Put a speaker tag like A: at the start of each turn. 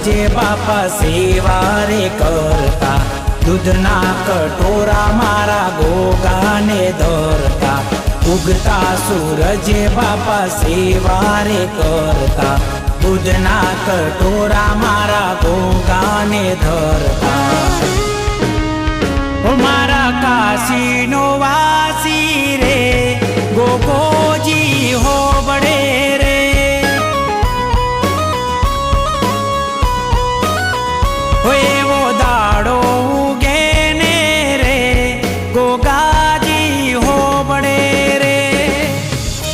A: सूरजे बापा सेवा रे करता, दूधना कटोरा मारा गोगाने धरता। उगता सूरजे बापा सेवा रे करता, दूधना कटोरा मारा गोगाने धरता। मारा काशी नो